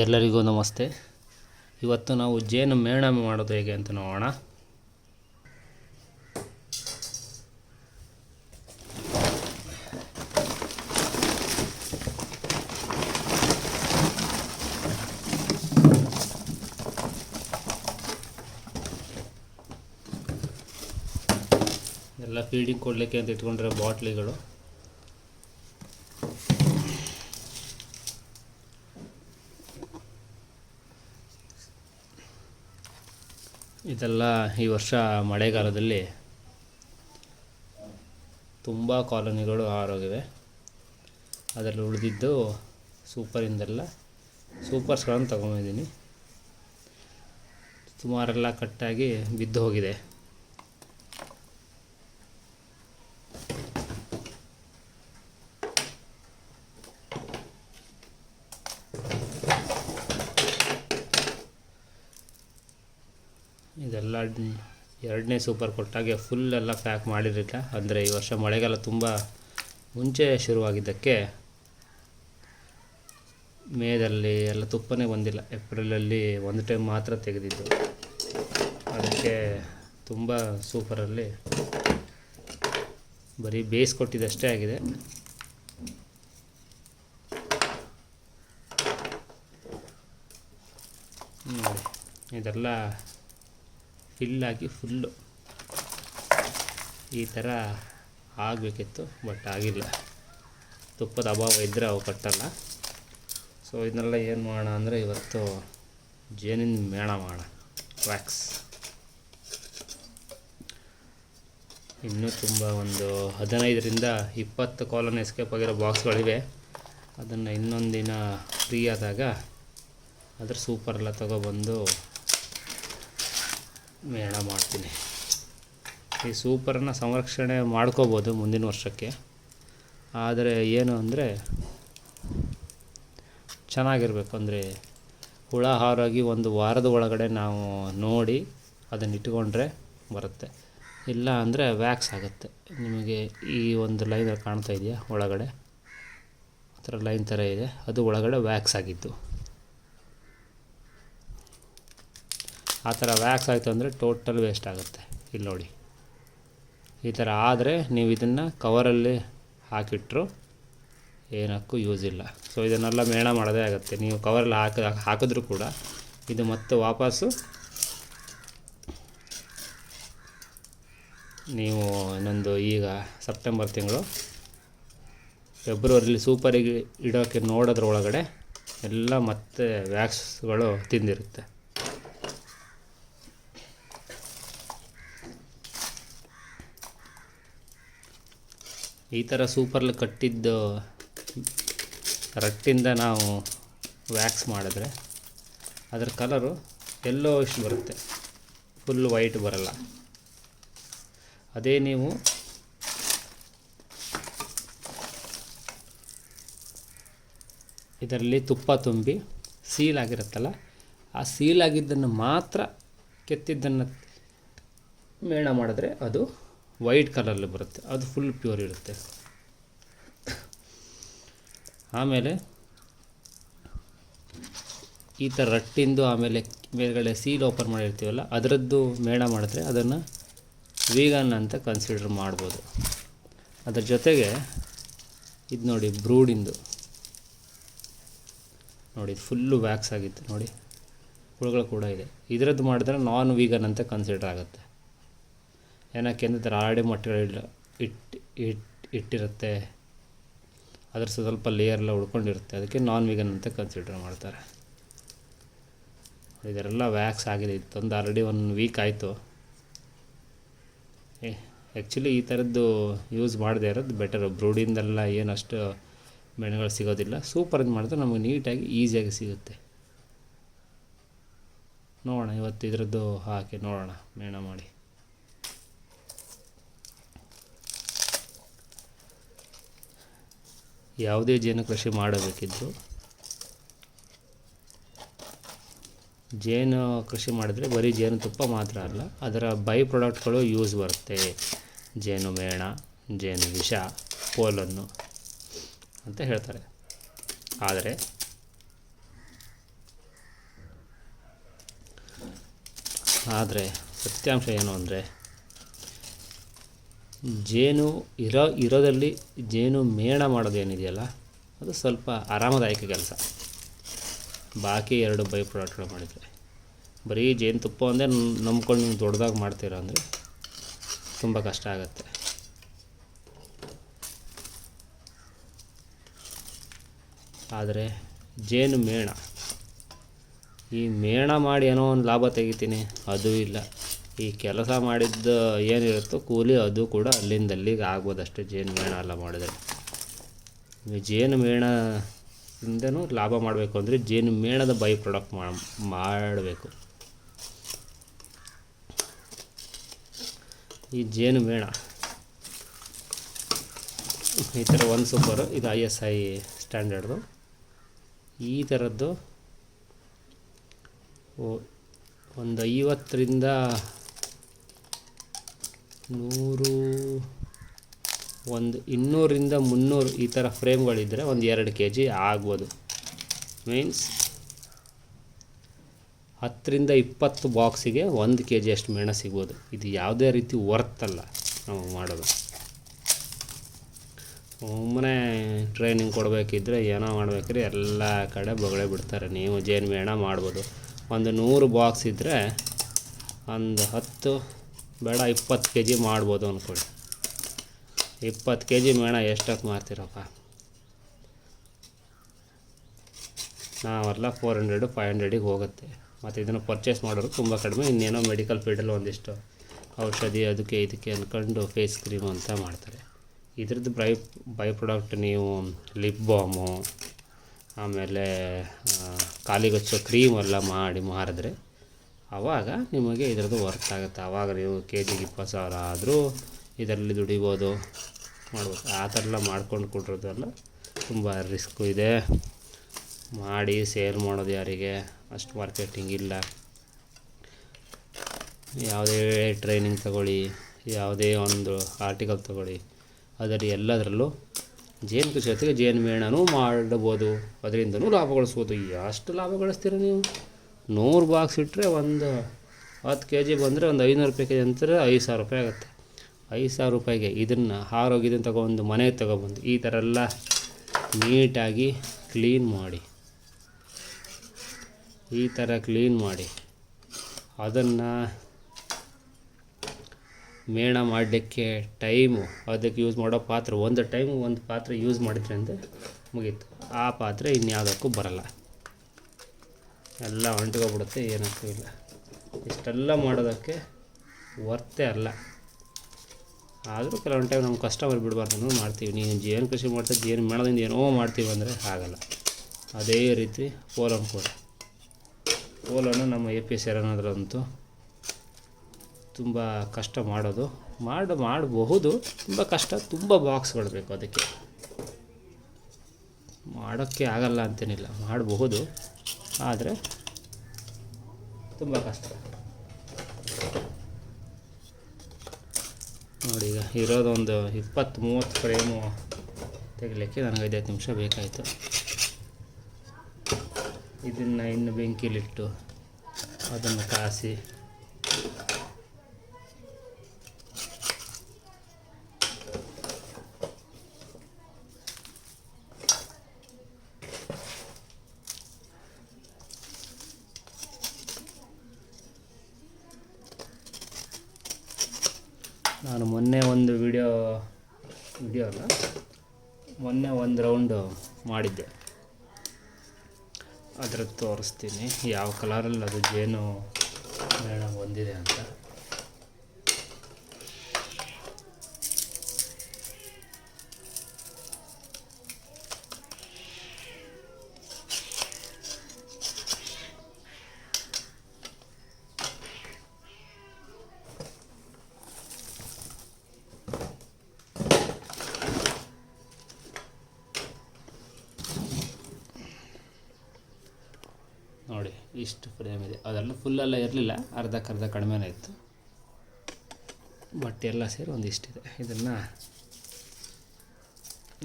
ಎಲ್ಲರಿಗೂ ನಮಸ್ತೆ. ಇವತ್ತು ನಾವು ಜೇನು ಮೇಣ ಮಾಡೋದು ಹೇಗೆ ಅಂತ ನೋಡೋಣ. ಎಲ್ಲ ಫೀಡಿಂಗ್ ಕೊಡಲಿಕ್ಕೆ ಅಂತ ಇಟ್ಕೊಂಡ್ರೆ ಬಾಟ್ಲಿಗಳು. ಇದೆಲ್ಲ ಈ ವರ್ಷ ಮಳೆಗಾಲದಲ್ಲಿ ತುಂಬ ಕಾಲೋನಿಗಳು ಹಾರೋಗಿವೆ. ಅದರಲ್ಲಿ ಉಳಿದಿದ್ದು ಸೂಪರಿಂದೆಲ್ಲ ಸೂಪರ್ಸ್ಗಳನ್ನು ತಗೊಂಡಿದ್ದೀನಿ. ಸುಮಾರೆಲ್ಲ ಕಟ್ಟಾಗಿ ಬಿದ್ದು ಹೋಗಿದೆ. ಇದೆಲ್ಲ ಎರಡನೇ ಸೂಪರ್ ಕೊಟ್ಟಾಗೆ ಫುಲ್ ಎಲ್ಲ ಪ್ಯಾಕ್ ಮಾಡಿರಲಿಲ್ಲ. ಅಂದರೆ ಈ ವರ್ಷ ಮಳೆಗಾಲ ತುಂಬ ಮುಂಚೆ ಶುರುವಾಗಿದ್ದಕ್ಕೆ ಮೇದಲ್ಲಿ ಎಲ್ಲ ತುಪ್ಪನೇ ಬಂದಿಲ್ಲ. ಏಪ್ರಿಲಲ್ಲಿ ಒಂದು ಟೈಮ್ ಮಾತ್ರ ತೆಗೆದಿದ್ದು. ಅದಕ್ಕೆ ತುಂಬ ಸೂಪರಲ್ಲಿ ಬರೀ ಬೇಯಿಸ್ಕೊಟ್ಟಿದ್ದಷ್ಟೇ ಆಗಿದೆ. ಇದೆಲ್ಲ ಫಿಲ್ಲಾಗಿ ಫುಲ್ಲು ಈ ಥರ ಆಗಬೇಕಿತ್ತು, ಬಟ್ ಆಗಿಲ್ಲ. ತುಪ್ಪದ ಅಭಾವ ಇದ್ದರೆ ಅವು ಕಟ್ಟಲ್ಲ. ಸೊ ಇದನ್ನೆಲ್ಲ ಏನು ಮಾಡೋಣ ಅಂದರೆ ಇವತ್ತು ಜೇನಿನ ಮೇಣ ಮಾಡೋಣ, ವ್ಯಾಕ್ಸ್. ಇನ್ನೂ ತುಂಬ ಒಂದು 15ರಿಂದ 20 ಕಾಲನ್ ಎಸ್ಕೇಪ್ ಆಗಿರೋ ಬಾಕ್ಸ್ಗಳಿವೆ. ಅದನ್ನು ಇನ್ನೊಂದು ದಿನ ಫ್ರೀ ಆದಾಗ ಅದ್ರ ಸೂಪರೆಲ್ಲ ತಗೊಬಂದು ಮೇಣ ಮಾಡ್ತೀನಿ. ಈ ಸೂಪರನ್ನು ಸಂರಕ್ಷಣೆ ಮಾಡ್ಕೋಬೋದು ಮುಂದಿನ ವರ್ಷಕ್ಕೆ. ಆದರೆ ಏನು ಅಂದರೆ ಚೆನ್ನಾಗಿರಬೇಕು. ಅಂದರೆ ಹುಳ ಹಾರಾಗಿ ಒಂದು ವಾರದ ಒಳಗಡೆ ನಾವು ನೋಡಿ ಅದನ್ನು ಇಟ್ಕೊಂಡ್ರೆ ಬರುತ್ತೆ. ಇಲ್ಲ ಅಂದರೆ ವ್ಯಾಕ್ಸ್ ಆಗುತ್ತೆ. ನಿಮಗೆ ಈ ಒಂದು ಲೈನ್ ಕಾಣ್ತಾ ಇದೆಯಾ ಒಳಗಡೆ, ಆ ಥರ ಲೈನ್ ಥರ ಇದೆ, ಅದು ಒಳಗಡೆ ವ್ಯಾಕ್ಸ್ ಆಗಿದ್ದು. ಆ ಥರ ವ್ಯಾಕ್ಸ್ ಆಯಿತು ಅಂದರೆ ಟೋಟಲ್ ವೇಸ್ಟ್ ಆಗುತ್ತೆ. ಇಲ್ಲಿ ನೋಡಿ, ಈ ಥರ ಆದರೆ ನೀವು ಇದನ್ನು ಕವರಲ್ಲಿ ಹಾಕಿಟ್ರು ಏನಕ್ಕೂ ಯೂಸ್ ಇಲ್ಲ. ಸೊ ಇದನ್ನೆಲ್ಲ ಮೇಣ ಮಾಡೋದೇ ಆಗುತ್ತೆ. ನೀವು ಕವರಲ್ಲಿ ಹಾಕಿದ್ರೂ ಕೂಡ ಇದು ಮತ್ತೆ ವಾಪಸ್ಸು ನೀವು ಇನ್ನೊಂದು ಈಗ ಸೆಪ್ಟೆಂಬರ್ ತಿಂಗಳು ಫೆಬ್ರವರಿಲಿ ಸೂಪರಿಗೆ ಇಡೋಕ್ಕೆ ನೋಡೋದ್ರ ಒಳಗಡೆ ಎಲ್ಲ ಮತ್ತೆ ವ್ಯಾಕ್ಸ್ಗಳು ತಿಂದಿರುತ್ತೆ. ಈ ಥರ ಸೂಪರ್ಲಿ ಕಟ್ಟಿದ್ದು ರಟ್ಟಿಂದ ನಾವು ವ್ಯಾಕ್ಸ್ ಮಾಡಿದ್ರೆ ಅದರ ಕಲರು ಎಲ್ಲೋ ಇಷ್ಟು ಬರುತ್ತೆ, ಫುಲ್ ವೈಟ್ ಬರಲ್ಲ. ಅದೇ ನೀವು ಇದರಲ್ಲಿ ತುಪ್ಪ ತುಂಬಿ ಸೀಲಾಗಿರುತ್ತಲ್ಲ, ಆ ಸೀಲಾಗಿದ್ದನ್ನು ಮಾತ್ರ ಕೆತ್ತಿದ್ದನ್ನು ಮೇಣ ಮಾಡಿದ್ರೆ ಅದು ವೈಟ್ ಕಲರಲ್ಲಿ ಬರುತ್ತೆ. ಅದು ಫುಲ್ ಪ್ಯೂರ್ ಇರುತ್ತೆ. ಆಮೇಲೆ ಈ ಥರ ರಟ್ಟಿಂದು ಆಮೇಲೆ ಮೇಲ್ಗಡೆ ಸೀಲ್ ಓಪನ್ ಮಾಡಿರ್ತೀವಲ್ಲ ಅದರದ್ದು ಮೇಣ ಮಾಡಿದ್ರೆ ಅದನ್ನು ವೀಗನ್ ಅಂತ ಕನ್ಸಿಡರ್ ಮಾಡ್ಬೋದು. ಅದರ ಜೊತೆಗೆ ಇದು ನೋಡಿ, ಬ್ರೂಡಿಂದು ನೋಡಿ, ಫುಲ್ಲು ವ್ಯಾಕ್ಸ್ ಆಗಿತ್ತು ನೋಡಿ, ಹುಳುಗಳು ಕೂಡ ಇದೆ. ಇದರದ್ದು ಮಾಡಿದ್ರೆ ನಾನ್ ವೀಗನ್ ಅಂತ ಕನ್ಸಿಡರ್ ಆಗುತ್ತೆ. ಏನಕ್ಕೆ ಅಂದರೆ ಆಲ್ರೆಡಿ ಮೊಟ್ಟೆಗಳು ಇಟ್ಟಿರುತ್ತೆ, ಅದ್ರ ಸ್ವಲ್ಪ ಲೇಯರೆಲ್ಲ ಉಳ್ಕೊಂಡಿರುತ್ತೆ. ಅದಕ್ಕೆ ನಾನ್ ವೀಗನ್ ಅಂತ ಕನ್ಸಿಡರ್ ಮಾಡ್ತಾರೆ. ಇದರೆಲ್ಲ ವ್ಯಾಕ್ಸ್ ಆಗಿದೆ. ಇತ್ತೊಂದು ಆಲ್ರೆಡಿ 1 ವೀಕ್ ಆಯಿತು. ಆ್ಯಕ್ಚುಲಿ ಈ ಥರದ್ದು ಯೂಸ್ ಮಾಡದೇ ಇರೋದು ಬೆಟರು. ಬ್ರೂಡಿಂದೆಲ್ಲ ಏನಷ್ಟು ಮೇಣಗಳು ಸಿಗೋದಿಲ್ಲ. ಸೂಪರ್ ಮಾಡಿದ್ರೆ ನಮಗೆ ನೀಟಾಗಿ ಈಸಿಯಾಗಿ ಸಿಗುತ್ತೆ. ನೋಡೋಣ ಇವತ್ತು ಇದರದ್ದು ಹಾಕಿ ನೋಡೋಣ ಮೇಣ ಮಾಡಿ. ಯಾವುದೇ ಜೇನು ಕೃಷಿ ಮಾಡಬೇಕಿದ್ರು ಜೇನು ಕೃಷಿ ಮಾಡಿದರೆ ಬರೀ ಜೇನುತುಪ್ಪ ಮಾತ್ರ ಅಲ್ಲ, ಅದರ ಬೈ ಪ್ರಾಡಕ್ಟ್ಗಳು ಯೂಸ್ ಬರುತ್ತೆ. ಜೇನು ಮೇಣ, ಜೇನು ವಿಷ, ಪೋಲನ್ನು ಅಂತ ಹೇಳ್ತಾರೆ. ಆದರೆ ಆದರೆ ಸತ್ಯಾಂಶ ಏನು ಅಂದರೆ ಜೇನು ಇರೋದಲ್ಲಿ ಜೇನು ಮೇಣ ಮಾಡೋದೇನಿದೆಯಲ್ಲ ಅದು ಸ್ವಲ್ಪ ಆರಾಮದಾಯಕ ಕೆಲಸ. ಬಾಕಿ 2 ಬೈ ಪ್ರಾಡಕ್ಟ್ಗಳು ಮಾಡಿದರೆ ಬರೀ ಜೇನುತುಪ್ಪ ಒಂದೇ ನಂಬ್ಕೊಂಡು ನೀವು ದೊಡ್ಡದಾಗಿ ಮಾಡ್ತೀರಾ ಅಂದರೆ ತುಂಬ ಕಷ್ಟ ಆಗುತ್ತೆ. ಆದರೆ ಜೇನು ಮೇಣ, ಈ ಮೇಣ ಮಾಡಿ ಏನೋ ಒಂದು ಲಾಭ ತೆಗಿತೀನಿ ಅದು ಇಲ್ಲ. ಈ ಕೆಲಸ ಮಾಡಿದ್ದು ಏನಿರುತ್ತೋ ಕೂಲಿ ಅದು ಕೂಡ ಅಲ್ಲಿಂದಲ್ಲಿಗೆ ಆಗ್ಬೋದಷ್ಟೇ ಜೇನು ಮೇಣ ಎಲ್ಲ ಮಾಡಿದರೆ. ಜೇನು ಮೇಣದಿಂದನೂ ಲಾಭ ಮಾಡಬೇಕು ಅಂದರೆ ಜೇನು ಮೇಣದ ಬೈ ಪ್ರಾಡಕ್ಟ್ ಮಾಡಬೇಕು. ಈ ಜೇನು ಮೇಣ ಈ ಥರ 1 ಸೂಪರು, ಇದು ISI ಸ್ಟ್ಯಾಂಡರ್ಡ್ದು. ಈ ಥರದ್ದು ಒಂದು 50ರಿಂದ 100, ಒಂದು 200ರಿಂದ 300 ಈ ಥರ ಫ್ರೇಮ್ಗಳಿದ್ದರೆ ಒಂದು 2 kg ಆಗ್ಬೋದು. ಮೀನ್ಸ್ 10ರಿಂದ 20 ಬಾಕ್ಸಿಗೆ 1 kg ಅಷ್ಟು ಮೇಣ ಸಿಗ್ಬೋದು. ಇದು ಯಾವುದೇ ರೀತಿ ವರ್ತಲ್ಲ ನಾವು ಮಾಡೋದು. ಸುಮ್ಮನೆ ಟ್ರೈನಿಂಗ್ ಕೊಡಬೇಕಿದ್ರೆ ಏನೋ ಮಾಡಬೇಕ್ರಿ ಎಲ್ಲ ಕಡೆ ಬೊಗಳೆ ಬಿಡ್ತಾರೆ. ನೀವು ಜೇನು ಮೇಣ ಮಾಡ್ಬೋದು. ಒಂದು 100 ಬಾಕ್ಸ್ ಇದ್ದರೆ ಒಂದು 10 ಬೇಡ 20 kg ಮಾಡ್ಬೋದು ಅಂದ್ಕೊಳ್ಳಿ. 20 kg ಮೇಣ ಎಷ್ಟಕ್ಕೆ ಮಾರ್ತೀರಪ್ಪ? ನಾವೆಲ್ಲ 400-500ಗೆ ಹೋಗುತ್ತೆ. ಮತ್ತು ಇದನ್ನು ಪರ್ಚೇಸ್ ಮಾಡೋರು ತುಂಬ ಕಡಿಮೆ. ಇನ್ನೇನೋ ಮೆಡಿಕಲ್ ಫೀಲ್ಡಲ್ಲಿ ಒಂದಿಷ್ಟು ಔಷಧಿ ಅದಕ್ಕೆ ಇದಕ್ಕೆ ಅಂದ್ಕೊಂಡು ಫೇಸ್ ಕ್ರೀಮ್ ಅಂತ ಮಾಡ್ತಾರೆ. ಇದ್ರದ್ದು ಬೈ ಪ್ರಾಡಕ್ಟ್ ನೀವು ಲಿಪ್ ಬಾಮು ಆಮೇಲೆ ಕಾಲಿಗಚ್ಚೋ ಕ್ರೀಮೆಲ್ಲ ಮಾಡಿ ಮಾರಿದ್ರೆ ಆವಾಗ ನಿಮಗೆ ಇದರದ್ದು ವರ್ತ್ ಆಗುತ್ತೆ. ಆವಾಗ ನೀವು kg 20,000 ಆದರೂ ಇದರಲ್ಲಿ ದುಡಿಬೋದು, ಮಾಡ್ಬೋದು. ಆ ಥರ ಎಲ್ಲ ಮಾಡ್ಕೊಂಡು ಕೊಟ್ಟಿರೋದೆಲ್ಲ ತುಂಬ ರಿಸ್ಕು ಇದೆ. ಮಾಡಿ ಸೇಲ್ ಮಾಡೋದು ಯಾರಿಗೆ ಅಷ್ಟು ಮಾರ್ಕೆಟಿಂಗ್ ಇಲ್ಲ. ಯಾವುದೇ ಟ್ರೈನಿಂಗ್ ತಗೊಳ್ಳಿ, ಯಾವುದೇ ಒಂದು ಆರ್ಟಿಕಲ್ ತಗೊಳ್ಳಿ, ಅದರಲ್ಲಿ ಎಲ್ಲದರಲ್ಲೂ ಜೇನು ಕೃಷಿ ಜೊತೆಗೆ ಜೇನು ಮೇಣನೂ ಮಾಡಬೋದು, ಅದರಿಂದನೂ ಲಾಭ ಗಳಿಸ್ಬೋದು. ಎಷ್ಟು ಲಾಭ ಗಳಿಸ್ತೀರ ನೀವು? 100 ಬಾಕ್ಸ್ ಇಟ್ಟರೆ ಒಂದು 10 kg ಬಂದರೆ ಒಂದು 500 ರೂಪಾಯಿ kg ಅಂತಾರೆ 5,000 ರೂಪಾಯಿ ಆಗುತ್ತೆ. 5,000 ರೂಪಾಯಿಗೆ ಇದನ್ನು ಹಾರೋಗಿದ್ದನ್ನು ತಗೊಬಂದು ಮನೆಗೆ ತಗೊಬಂದು ಈ ಥರ ಎಲ್ಲ ನೀಟಾಗಿ ಕ್ಲೀನ್ ಮಾಡಿ, ಈ ಥರ ಕ್ಲೀನ್ ಮಾಡಿ ಅದನ್ನು ಮೇಣ ಮಾಡಲಿಕ್ಕೆ ಟೈಮು, ಅದಕ್ಕೆ ಯೂಸ್ ಮಾಡೋ ಪಾತ್ರೆ, ಒಂದು ಪಾತ್ರೆ ಯೂಸ್ ಮಾಡಿದ್ರೆ ಅಂದರೆ ಮುಗೀತು. ಆ ಪಾತ್ರೆ ಇನ್ಯಾವುದಕ್ಕೂ ಬರಲ್ಲ, ಎಲ್ಲ ಅಂಟ್ಕೊಬಿಡುತ್ತೆ, ಏನಕ್ಕೂ ಇಲ್ಲ. ಇಷ್ಟೆಲ್ಲ ಮಾಡೋದಕ್ಕೆ ವರ್ತೇ ಅಲ್ಲ. ಆದರೂ ಕೆಲವೊಂದು ಟೈಮ್ ನಮ್ಮ ಕಸ್ಟಮರ್ ಬಿಡಬಾರ್ದು ಅನ್ನೋದು ಮಾಡ್ತೀವಿ. ನೀವು ಜೇನು ಕೃಷಿ ಮಾಡ್ತೀವಿ, ಜೇನು ಮೇಣದಿಂದ ಏನೋ ಮಾಡ್ತೀವಿ ಅಂದರೆ ಆಗಲ್ಲ. ಅದೇ ರೀತಿ ಪೋಲನ್ನು ನಮ್ಮ APS ಅನ್ನೋದ್ರಂತೂ ತುಂಬ ಕಷ್ಟ ಮಾಡೋದು, ಮಾಡಬಹುದು. ತುಂಬ ಕಷ್ಟ, ತುಂಬ ಬಾಕ್ಸ್ಗಳು ಬೇಕು. ಅದಕ್ಕೆ ಮಾಡೋಕ್ಕೆ ಆಗಲ್ಲ ಅಂತೇನಿಲ್ಲ, ಮಾಡಬಹುದು, ಆದರೆ ತುಂಬ ಕಷ್ಟ. ನೋಡಿ, ಈಗ ಇರೋದೊಂದು 20-30 ಫ್ರೇಮು ತೆಗಿಲಿಕ್ಕೆ ನನಗೆ 5 ನಿಮಿಷ ಬೇಕಾಯಿತು. ಇದನ್ನು ಇನ್ನು ಬೆಂಕಿಲಿಟ್ಟು ಅದನ್ನು ಕಾಸಿ ನಾನು ಮೊನ್ನೆ ಒಂದು ವಿಡಿಯೋ ಅಲ್ಲ, ಮೊನ್ನೆ ಒಂದು ರೌಂಡು ಮಾಡಿದ್ದೆ. ಅದರದ್ದು ತೋರಿಸ್ತೀನಿ ಯಾವ ಕಲರಲ್ಲಿ ಅದು ಜೇನು ಮೇಣ ಬಂದಿದೆ ಅಂತ. ನೋಡಿ, ಇಷ್ಟು ಫ್ರೇಮ್ ಇದೆ. ಅದೆಲ್ಲ ಫುಲ್ಲೆಲ್ಲ ಇರಲಿಲ್ಲ, ಅರ್ಧಕ್ಕರ್ಧ ಕಡಿಮೆನೇ ಇತ್ತು. ಬಟ್ ಎಲ್ಲ ಸೇರಿ ಒಂದಿಷ್ಟಿದೆ. ಇದನ್ನು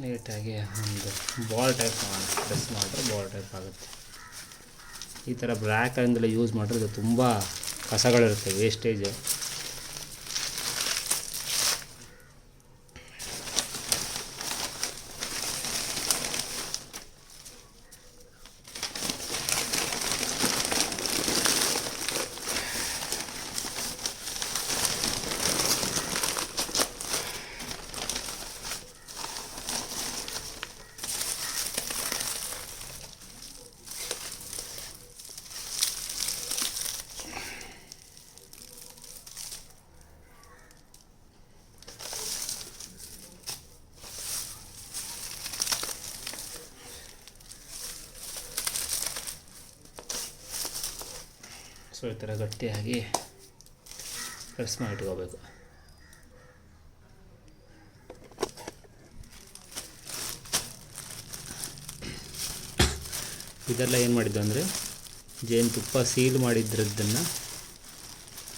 ನೀಟಾಗಿ ಒಂದು ಬಾಲ್ ಟೈಪ್ ಪ್ರೆಸ್ ಮಾಡಿದ್ರೆ ಬಾಲ್ ಟೈಪ್ ಆಗುತ್ತೆ. ಈ ಥರ ಬ್ಲ್ಯಾಕಿಂದಲೇ ಯೂಸ್ ಮಾಡಿದ್ರೆ ಇದು ತುಂಬ ಕಸಗಳಿರುತ್ತೆ, ವೇಸ್ಟೇಜು. ಸೊ ಈ ಥರ ಗಟ್ಟಿಯಾಗಿ ಪ್ರೆಸ್ ಮಾಡಿ ಇಟ್ಕೋಬೇಕು. ಇದೆಲ್ಲ ಏನು ಮಾಡಿದ್ದು ಅಂದರೆ ಜೇನುತುಪ್ಪ ಸೀಲ್ ಮಾಡಿದ್ರದ್ದನ್ನು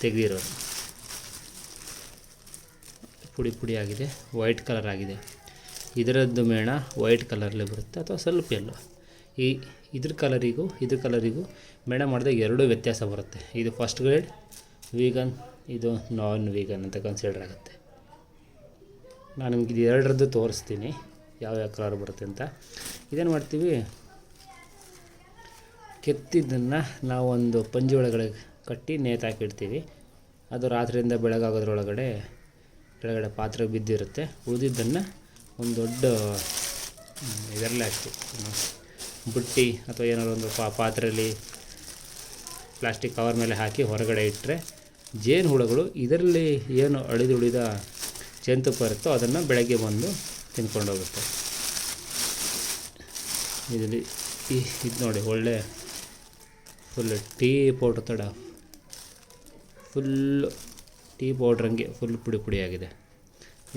ತೆಗೆದಿರೋದು. ಪುಡಿ ಪುಡಿ ಆಗಿದೆ, ವೈಟ್ ಕಲರ್ ಆಗಿದೆ. ಇದರದ್ದು ಮೇಣ ವೈಟ್ ಕಲರ್ಲೇ ಬರುತ್ತೆ ಅಥವಾ ಸ್ವಲ್ಪ ಎಲ್ಲೋ. ಇದ್ರ ಕಲರಿಗೂ ಮೇಣ ಮಾಡಿದಾಗ ಎರಡೂ ವ್ಯತ್ಯಾಸ ಬರುತ್ತೆ. ಇದು ಫಸ್ಟ್ ಗ್ರೇಡ್ ವೀಗನ್, ಇದು ನಾನ್ ವೀಗನ್ ಅಂತ ಕನ್ಸಿಡರ್ ಆಗುತ್ತೆ. ನಾನು ನಿಮ್ಗೆ ಇದು ಎರಡರದ್ದು ತೋರಿಸ್ತೀನಿ ಯಾವ್ಯಾವ ಕಲರ್ ಬರುತ್ತೆ ಅಂತ. ಇದೇನು ಮಾಡ್ತೀವಿ, ಕೆತ್ತಿದ್ದನ್ನು ನಾವು ಒಂದು ಪಂಜಿ ಒಳಗಡೆ ಕಟ್ಟಿ ನೇತಾಕಿಡ್ತೀವಿ. ಅದು ರಾತ್ರಿಯಿಂದ ಬೆಳಗಾಗೋದ್ರೊಳಗಡೆ ಕೆಳಗಡೆ ಪಾತ್ರೆ ಬಿದ್ದಿರುತ್ತೆ. ಉಳಿದಿದ್ದನ್ನು ಒಂದು ದೊಡ್ಡ ಇದರಲ್ಲೇ ಹಾಕ್ತೀವಿ, ಬುಟ್ಟಿ ಅಥವಾ ಏನಾದ್ರು ಒಂದು ಪಾತ್ರೆಯಲ್ಲಿ ಪ್ಲಾಸ್ಟಿಕ್ ಕವರ್ ಮೇಲೆ ಹಾಕಿ ಹೊರಗಡೆ ಇಟ್ಟರೆ ಜೇನು ಹುಳುಗಳು ಇದರಲ್ಲಿ ಏನು ಅಳಿದುಳಿದ ಜೇನುತುಪ್ಪ ಇರುತ್ತೋ ಅದನ್ನು ಬೆಳಗ್ಗೆ ಬಂದು ತಿನ್ಕೊಂಡು ಹೋಗುತ್ತೆ. ಇದರಲ್ಲಿ ಇದು ನೋಡಿ, ಒಳ್ಳೆ ಫುಲ್ ಟೀ ಪೌಡ್ರ್ ತಡ, ಫುಲ್ಲು ಟೀ ಪೌಡ್ರಂಗೆ ಫುಲ್ ಪುಡಿ ಪುಡಿಯಾಗಿದೆ.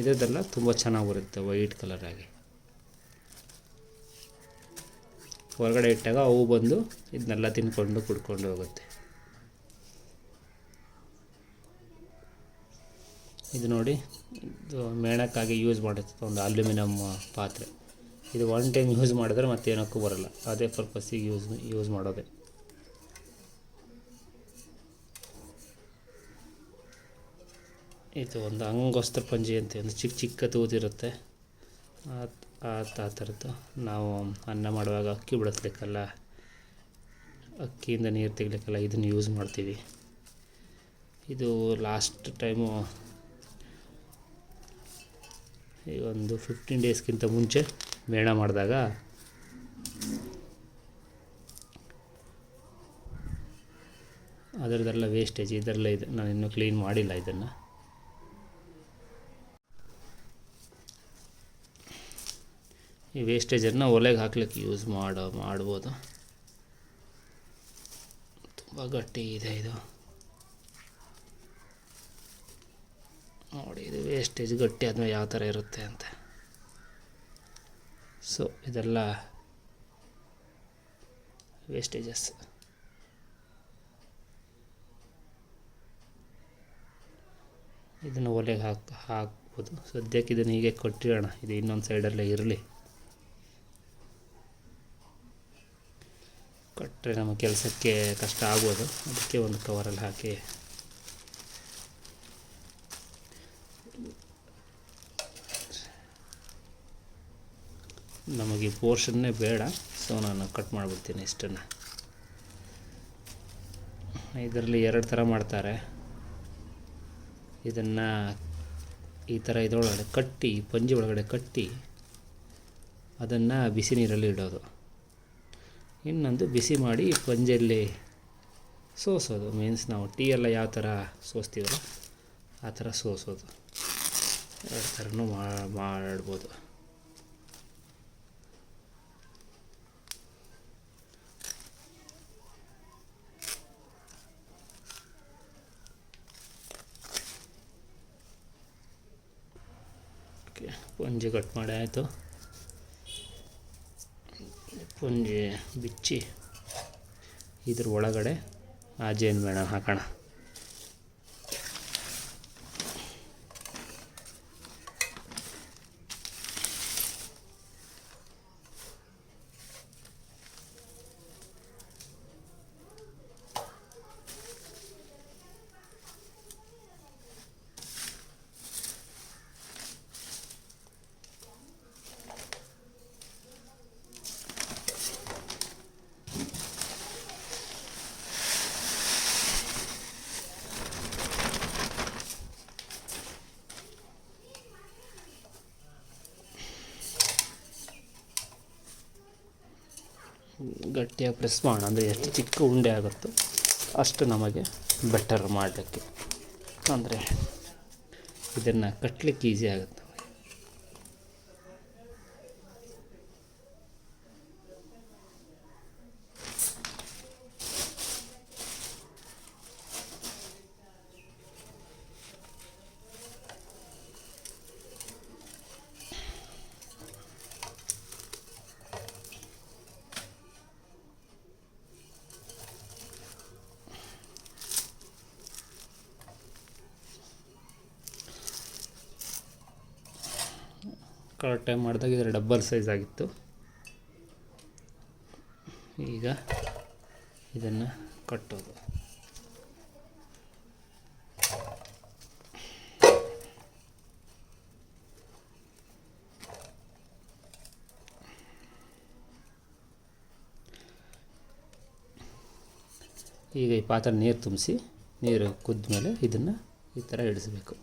ಇದರದ್ದೆಲ್ಲ ತುಂಬ ಚೆನ್ನಾಗಿ ಬರುತ್ತೆ ವೈಟ್ ಕಲರ್ ಆಗಿ. ಹೊರಗಡೆ ಇಟ್ಟಾಗ ಅವು ಬಂದು ಇದನ್ನೆಲ್ಲ ತಿನ್ಕೊಂಡು ಕುಡ್ಕೊಂಡು ಹೋಗುತ್ತೆ. ಇದು ನೋಡಿ, ಇದು ಮೇಣಕ್ಕಾಗಿ ಯೂಸ್ ಮಾಡುತ್ತೆ ಒಂದು ಅಲ್ಯೂಮಿನಿಯಮ್ ಪಾತ್ರೆ. ಇದು ಒನ್ ಟೈಮ್ ಯೂಸ್ ಮಾಡಿದ್ರೆ ಮತ್ತೇನಕ್ಕೂ ಬರೋಲ್ಲ, ಅದೇ ಪರ್ಪಸ್ಸಿಗೆ ಯೂಸ್ ಮಾಡೋದೆ. ಇದು ಒಂದು ಅಂಗೋಸ್ತ್ರ ಪಂಜಿ ಅಂತ ಒಂದು ಚಿಕ್ಕ ತೂತಿರುತ್ತೆ, ಆ ಥರದ್ದು. ನಾವು ಅನ್ನ ಮಾಡುವಾಗ ಅಕ್ಕಿ ಬಿಡಿಸ್ಲಿಕ್ಕೆಲ್ಲ, ಅಕ್ಕಿಯಿಂದ ನೀರು ತೆಗಿಲಿಕ್ಕೆಲ್ಲ ಇದನ್ನು ಯೂಸ್ ಮಾಡ್ತೀವಿ. ಇದು ಲಾಸ್ಟ್ ಟೈಮು ಈಗ ಒಂದು 15 ಡೇಸ್ಗಿಂತ ಮುಂಚೆ ಮೇಣ ಮಾಡಿದಾಗ ಅದರದ್ದೆಲ್ಲ ವೇಸ್ಟೇಜ್ ಇದರಲ್ಲೇ ಇದೆ. ನಾನು ಇನ್ನೂ ಕ್ಲೀನ್ ಮಾಡಿಲ್ಲ ಇದನ್ನು. ಈ ವೇಸ್ಟೇಜನ್ನು ಒಲೆಗೆ ಹಾಕ್ಲಿಕ್ಕೆ ಯೂಸ್ ಮಾಡ್ಬೋದು. ತುಂಬ ಗಟ್ಟಿ ಇದೆ ಇದು ನೋಡಿ. ಇದು ವೇಸ್ಟೇಜ್ ಗಟ್ಟಿ ಆದಮೇಲೆ ಯಾವ ಥರ ಇರುತ್ತೆ ಅಂತ. ಸೊ ಇದೆಲ್ಲ ವೇಸ್ಟೇಜಸ್. ಇದನ್ನು ಒಲೆಗೆ ಹಾಕ್ಬೋದು. ಸದ್ಯಕ್ಕೆ ಇದನ್ನು ಹೀಗೆ ಕೊಟ್ಟಿರೋಣ, ಇದು ಇನ್ನೊಂದು ಸೈಡಲ್ಲೇ ಇರಲಿ. ಕೊಟ್ಟರೆ ನಮ್ಮ ಕೆಲಸಕ್ಕೆ ಕಷ್ಟ ಆಗ್ಬೋದು, ಅದಕ್ಕೆ ಒಂದು ಕವರಲ್ಲಿ ಹಾಕಿ ನಮಗೆ ಈ ಪೋರ್ಷನ್ನೇ ಬೇಡ. ಸೊ ನಾನು ಕಟ್ ಮಾಡಿಬಿಡ್ತೀನಿ ಇಷ್ಟನ್ನು. ಇದರಲ್ಲಿ 2 ಥರ ಮಾಡ್ತಾರೆ. ಇದನ್ನು ಈ ಥರ ಇದರೊಳಗಡೆ ಕಟ್ಟಿ, ಪಂಜಿ ಒಳಗಡೆ ಕಟ್ಟಿ ಅದನ್ನು ಬಿಸಿ ನೀರಲ್ಲಿ ಇಡೋದು. ಇನ್ನೊಂದು ಬಿಸಿ ಮಾಡಿ ಪಂಜೆಯಲ್ಲಿ ಸೋಸೋದು. ಮೀನ್ಸ್ ನಾವು ಟೀ ಎಲ್ಲ ಯಾವ ಥರ ಸೋಸ್ತೀವಲ್ಲ ಆ ಥರ ಸೋಸೋದು. 2 ಥರನೂ ಮಾಡ್ಬೋದು. ಓಕೆ, ಪಂಜೆ ಕಟ್ ಮಾಡಿ ಆಯಿತು. ಪಂಜೆ ಬಿಚ್ಚಿ ಇದ್ರ ಒಳಗಡೆ ಆ ಜೇನು ಮೇಣ ಹಾಕೋಣ. ಗಟ್ಟಿಯಾಗಿ ಪ್ರೆಸ್ ಮಾಡೋಣ. ಅಂದರೆ ಎಷ್ಟು ಚಿಕ್ಕ ಉಂಡೆ ಆಗುತ್ತೋ ಅಷ್ಟು ನಮಗೆ ಬೆಟರ್ ಮಾಡಲಿಕ್ಕೆ. ಅಂದರೆ ಇದನ್ನು ಕಟ್ಟಲಿಕ್ಕೆ ಈಸಿ ಆಗುತ್ತೆ. ಕರೆಕ್ಟ್ ಟೈಮ್ ಮಾಡಿದಾಗ ಇದರ ಡಬ್ಬಲ್ ಸೈಜ್ ಆಗಿತ್ತು. ಈಗ ಇದನ್ನು ಕಟ್ಟೋದು. ಈಗ ಈ ಪಾತ್ರೆ ನೀರು ತುಂಬಿಸಿ, ನೀರು ಕುದ್ದ ಮೇಲೆ ಇದನ್ನು ಈ ಥರ ಇಡಿಸ್ಬೇಕು.